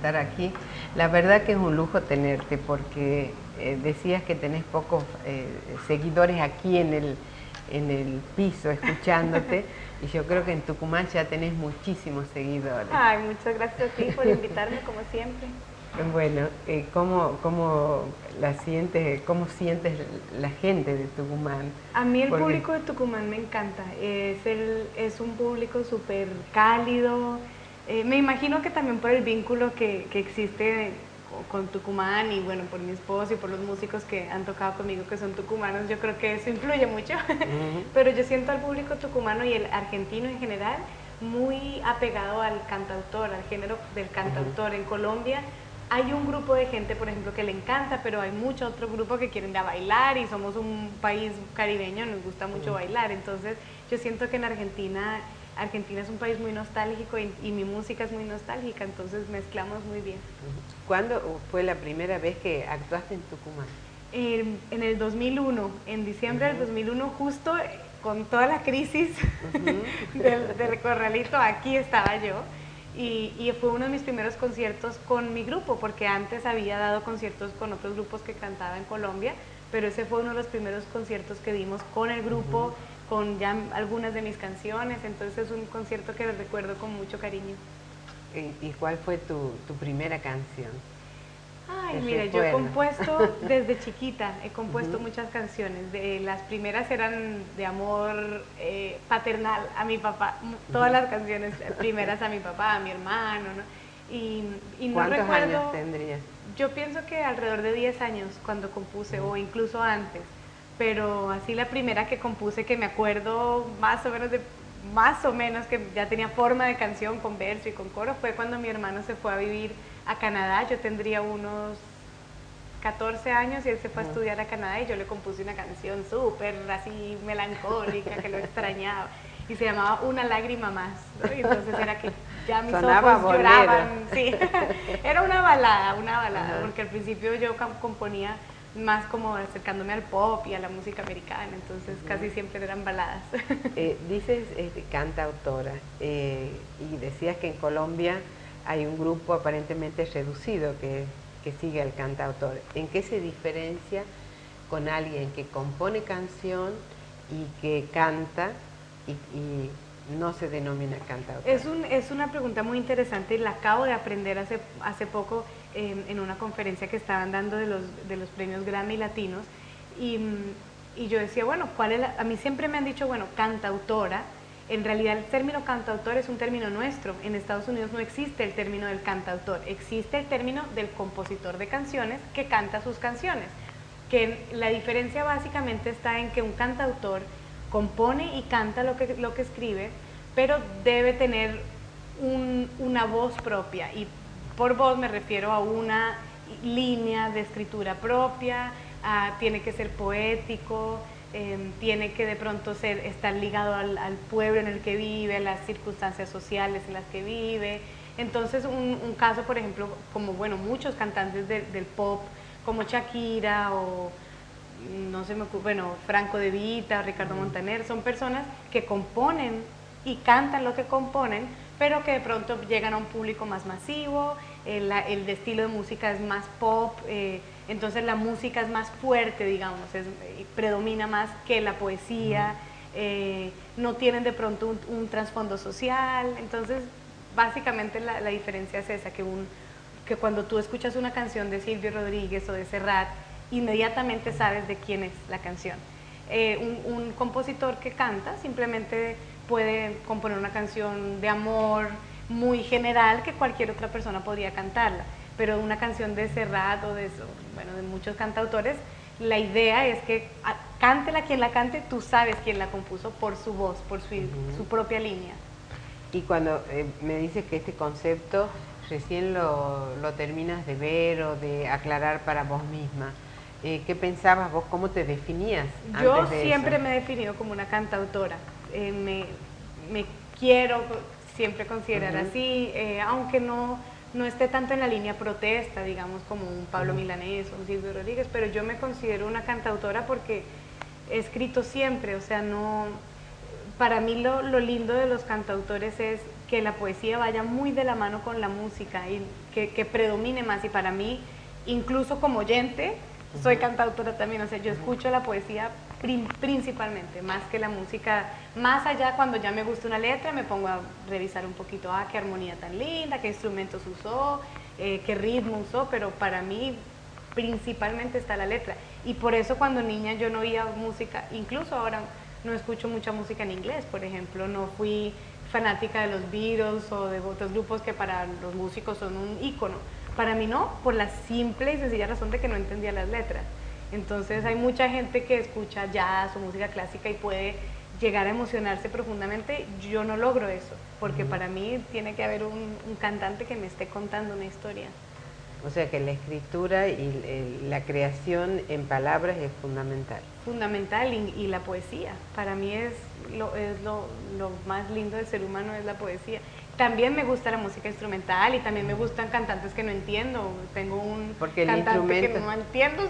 estar aquí. La verdad que es un lujo tenerte porque decías que tenés pocos seguidores aquí en el piso escuchándote y yo creo que en Tucumán ya tenés muchísimos seguidores. Ay, muchas gracias a ti por invitarme como siempre. Bueno, ¿cómo la sientes, cómo sientes la gente de Tucumán? A mí el Porque público de Tucumán me encanta, es un público súper cálido, me imagino que también por el vínculo que existe con Tucumán y bueno, por mi esposo y por los músicos que han tocado conmigo que son tucumanos, yo creo que eso influye mucho, pero yo siento al público tucumano y el argentino en general muy apegado al cantautor, al género del cantautor. En Colombia hay un grupo de gente, por ejemplo, que le encanta, pero hay mucho otro grupo que quieren ir a bailar y somos un país caribeño, nos gusta mucho bailar. Entonces, yo siento que en Argentina es un país muy nostálgico y mi música es muy nostálgica, entonces mezclamos muy bien. ¿cuándo fue la primera vez que actuaste en Tucumán? En el 2001, en diciembre del 2001, justo con toda la crisis del corralito, aquí estaba yo. Y fue uno de mis primeros conciertos con mi grupo, porque antes había dado conciertos con otros grupos que cantaba en Colombia, pero ese fue uno de los primeros conciertos que dimos con el grupo, con ya algunas de mis canciones, entonces es un concierto que recuerdo con mucho cariño. ¿Y cuál fue tu primera canción? Ay, ¿Te mira, yo he recuerdas? compuesto desde chiquita, he compuesto muchas canciones. Las primeras eran de amor paternal a mi papá, todas las canciones primeras a mi papá, a mi hermano, ¿no? Y no ¿Cuántos recuerdo, años tendrías? yo pienso que alrededor de 10 años cuando compuse, o incluso antes, pero así la primera que compuse que me acuerdo más o menos que ya tenía forma de canción con verso y con coro fue cuando mi hermano se fue a vivir a Canadá. Yo tendría unos 14 años y él se fue a estudiar a Canadá y yo le compuse una canción súper así melancólica que lo extrañaba y se llamaba Una lágrima más, ¿no? Y entonces era que ya mis Sonaba ojos bolero. lloraban, sí. Era una balada, porque al principio yo componía más como acercándome al pop y a la música americana, entonces casi siempre eran baladas. Dices cantautora y decías que en Colombia hay un grupo aparentemente reducido que sigue al cantautor. ¿En qué se diferencia con alguien que compone canción y que canta y no se denomina cantautor? Es una pregunta muy interesante y la acabo de aprender hace poco en una conferencia que estaban dando de los premios Grammy Latinos y yo decía, bueno, a mí siempre me han dicho, bueno, cantautora. En realidad el término cantautor es un término nuestro. En Estados Unidos no existe el término del cantautor, existe el término del compositor de canciones que canta sus canciones. Que la diferencia básicamente está en que un cantautor compone y canta lo que escribe, pero debe tener una voz propia. Y por voz me refiero a una línea de escritura propia, tiene que ser poético, tiene que de pronto estar ligado al pueblo en el que vive, a las circunstancias sociales en las que vive. Entonces un caso, por ejemplo, como bueno, muchos cantantes del pop, como Shakira o no se me ocurre, bueno, Franco De Vita, Ricardo Montaner, son personas que componen y cantan lo que componen, pero que de pronto llegan a un público más masivo, el estilo de música es más pop, entonces la música es más fuerte, digamos, predomina más que la poesía, no tienen de pronto un trasfondo social, entonces básicamente la diferencia es esa, que cuando tú escuchas una canción de Silvio Rodríguez o de Serrat, inmediatamente sabes de quién es la canción. Un compositor que canta simplemente puede componer una canción de amor muy general que cualquier otra persona podría cantarla, pero una canción de Serrat o de muchos cantautores, la idea es que cántela quien la cante, tú sabes quién la compuso por su voz, por su propia línea. Y cuando me dices que este concepto recién lo terminas de ver o de aclarar para vos misma, ¿qué pensabas vos? ¿Cómo te definías Yo antes de siempre eso? me he definido como una cantautora, me quiero siempre considerar así, aunque no esté tanto en la línea protesta, digamos, como un Pablo Milanés o un Silvio Rodríguez, pero yo me considero una cantautora porque he escrito siempre, o sea, no, para mí lo lindo de los cantautores es que la poesía vaya muy de la mano con la música y que predomine más. Y para mí, incluso como oyente, soy cantautora también, o sea, yo escucho la poesía principalmente, más que la música. Más allá, cuando ya me gusta una letra, me pongo a revisar un poquito, qué armonía tan linda, qué instrumentos usó, qué ritmo usó, pero para mí principalmente está la letra. Y por eso cuando niña yo no oía música, incluso ahora no escucho mucha música en inglés, por ejemplo, no fui fanática de los Beatles o de otros grupos que para los músicos son un ícono. Para mí no, por la simple y sencilla razón de que no entendía las letras. Entonces hay mucha gente que escucha jazz o música clásica y puede llegar a emocionarse profundamente. Yo no logro eso, porque para mí tiene que haber un cantante que me esté contando una historia. O sea que la escritura y la creación en palabras es fundamental. Fundamental, y la poesía. Para mí es lo más lindo del ser humano, es la poesía. También me gusta la música instrumental y también me gustan cantantes que no entiendo. Tengo un cantante que no entiendo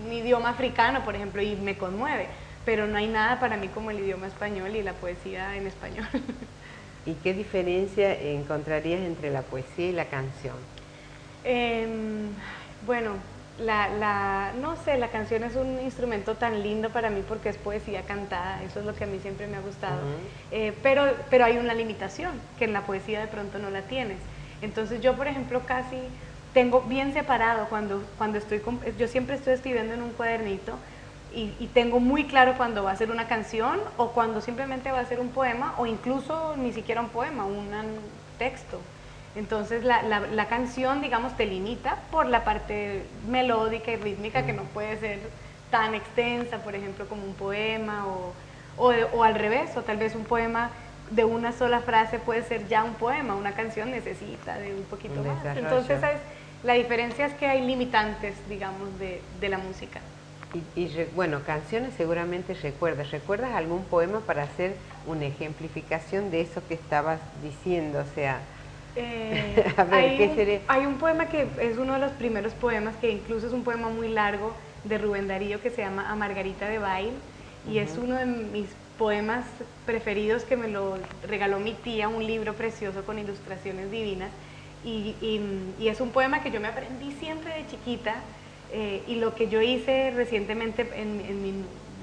un idioma africano, por ejemplo, y me conmueve. Pero no hay nada para mí como el idioma español y la poesía en español. ¿Y qué diferencia encontrarías entre la poesía y la canción? Bueno, no sé, la canción es un instrumento tan lindo para mí porque es poesía cantada, eso es lo que a mí siempre me ha gustado. Pero hay una limitación, que en la poesía de pronto no la tienes. Entonces yo, por ejemplo, casi tengo bien separado cuando yo siempre estoy escribiendo en un cuadernito y tengo muy claro cuando va a ser una canción o cuando simplemente va a ser un poema o incluso ni siquiera un poema, un texto. Entonces la canción, digamos, te limita por la parte melódica y rítmica que no puede ser tan extensa, por ejemplo, como un poema o al revés, o tal vez un poema de una sola frase puede ser ya un poema, una canción necesita de un poquito más. Entonces la diferencia es que hay limitantes, digamos, de la música. Bueno, canciones seguramente ¿recuerdas algún poema para hacer una ejemplificación de eso que estabas diciendo? O sea, a ver, ¿qué sería? Hay un poema que es uno de los primeros poemas, que incluso es un poema muy largo, de Rubén Darío, que se llama A Margarita de Bail, y es uno de mis poemas preferidos, que me lo regaló mi tía, un libro precioso con ilustraciones divinas, y es un poema que yo me aprendí siempre de chiquita. Y lo que yo hice recientemente en mi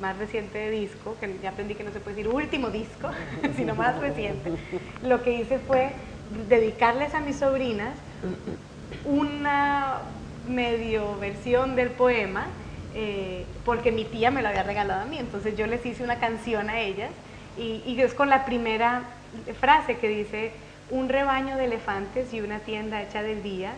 más reciente disco, que ya aprendí que no se puede decir último disco, sino más reciente, lo que hice fue dedicarles a mis sobrinas una medio versión del poema, porque mi tía me lo había regalado a mí, entonces yo les hice una canción a ellas, y es con la primera frase que dice: un rebaño de elefantes y una tienda hecha del día,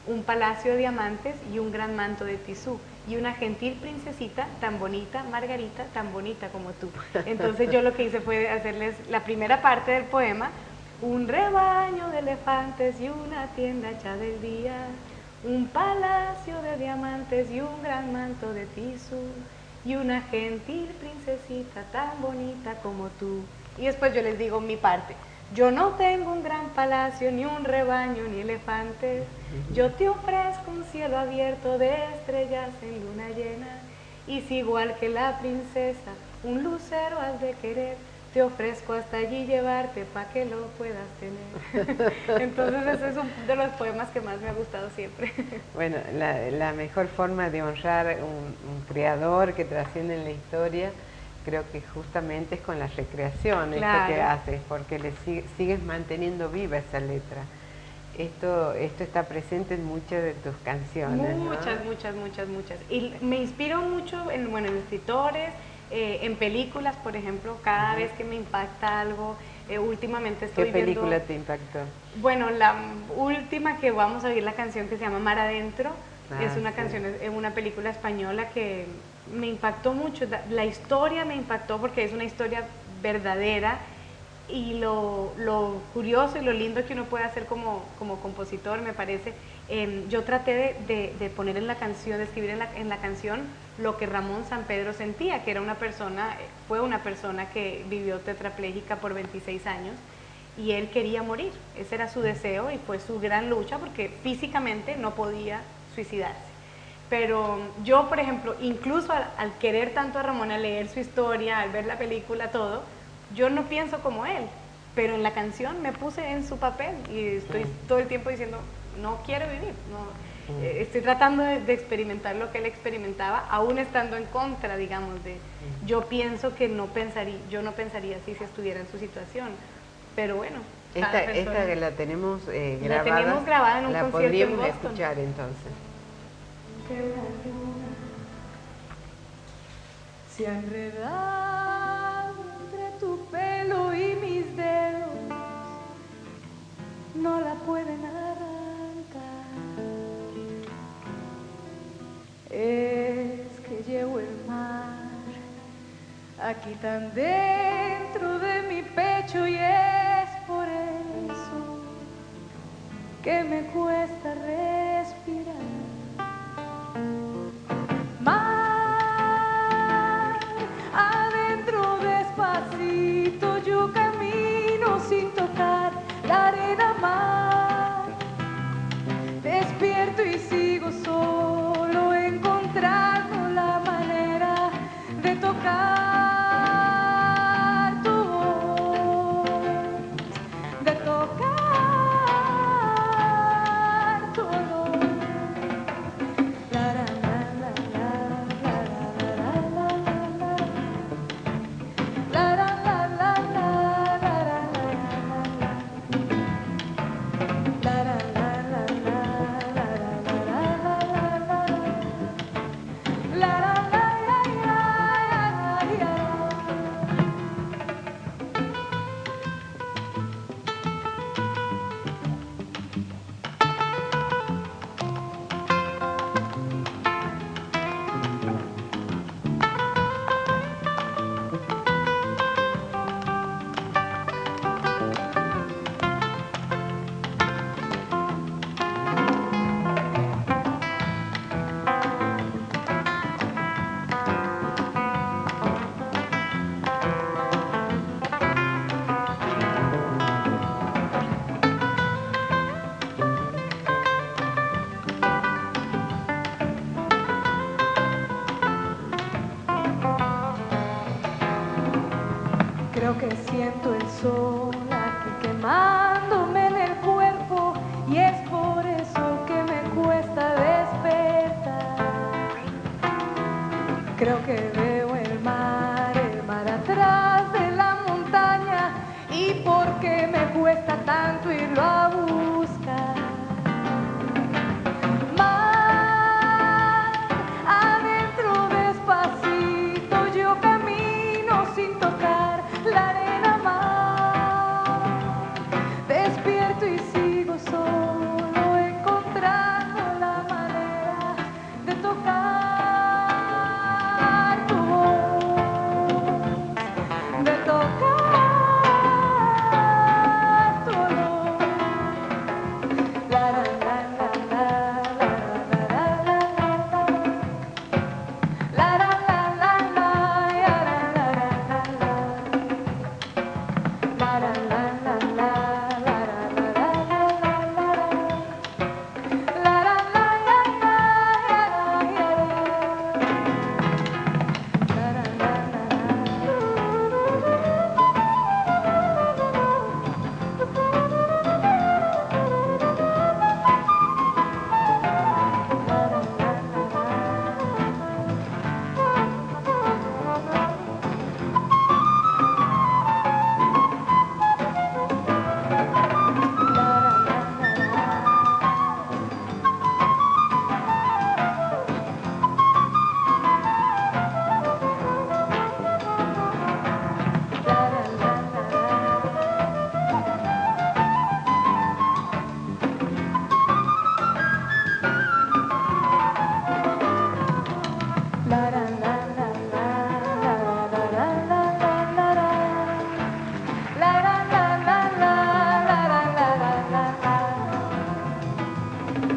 un palacio de diamantes y un gran manto de tisú, y una gentil princesita tan bonita, Margarita, tan bonita como tú. Entonces yo lo que hice fue hacerles la primera parte del poema: un rebaño de elefantes y una tienda hecha del día, un palacio de diamantes y un gran manto de tisú, y una gentil princesita tan bonita como tú. Y después yo les digo mi parte: yo no tengo un gran palacio, ni un rebaño, ni elefantes. Yo te ofrezco un cielo abierto de estrellas en luna llena. Y si igual que la princesa, un lucero has de querer, te ofrezco hasta allí llevarte para que lo puedas tener. Entonces ese es uno de los poemas que más me ha gustado siempre. Bueno, la mejor forma de honrar un creador que trasciende en la historia, creo que justamente es con la recreación, claro, esto que haces, porque le sigues manteniendo viva esa letra. Esto está presente en muchas de tus canciones, muchas, ¿no? muchas. Y me inspiro mucho en escritores, en películas, por ejemplo, cada vez que me impacta algo. Últimamente estoy viendo... ¿Qué película te impactó? Bueno, la última que vamos a oír, la canción que se llama Mar Adentro, es una canción, es una película española que me impactó mucho. La historia me impactó porque es una historia verdadera, y lo curioso y lo lindo que uno puede hacer como compositor, me parece. Yo traté de poner en la canción, de escribir en la canción lo que Ramón Sampedro sentía, que era fue una persona que vivió tetrapléjica por 26 años, y él quería morir. Ese era su deseo y fue su gran lucha, porque físicamente no podía suicidarse. Pero yo, por ejemplo, incluso al querer tanto a Ramón, al leer su historia, al ver la película, todo, yo no pienso como él. pero en la canción me puse en su papel y estoy todo el tiempo diciendo, no quiero vivir, no, estoy tratando de experimentar lo que él experimentaba, aún estando en contra, digamos, de yo pienso que yo no pensaría así si estuviera en su situación, pero bueno. Esta que la tenemos grabada, la tenemos grabada en un concierto podríamos en Boston. escuchar entonces. Que la luna se ha enredado entre tu pelo y mis dedos, no la pueden arrancar. Es que llevo el mar aquí tan dentro de mi pecho y es por eso que me cuesta respirar. Mar, adentro despacito yo camino sin tocar la arena mar. Despierto y sigo solo encontrando la manera de tocar tu voz, de tocar tu olor. La, la, la, la, la, la, la, la, la, la, la, la, la, Creo que siento el sol aquí quemándome en el cuerpo y es por eso que me cuesta despertar. Creo que veo el mar atrás de la montaña y porque me cuesta tanto irlo a buscar. Mar, adentro despacito yo camino sin tocar la arena mar. Despierto y sigo solo encontrando la manera de tocar tu voz, de tocar tu olor. La, la, la, la, la, la, la, la, la, la, la, la, la,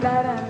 la, la,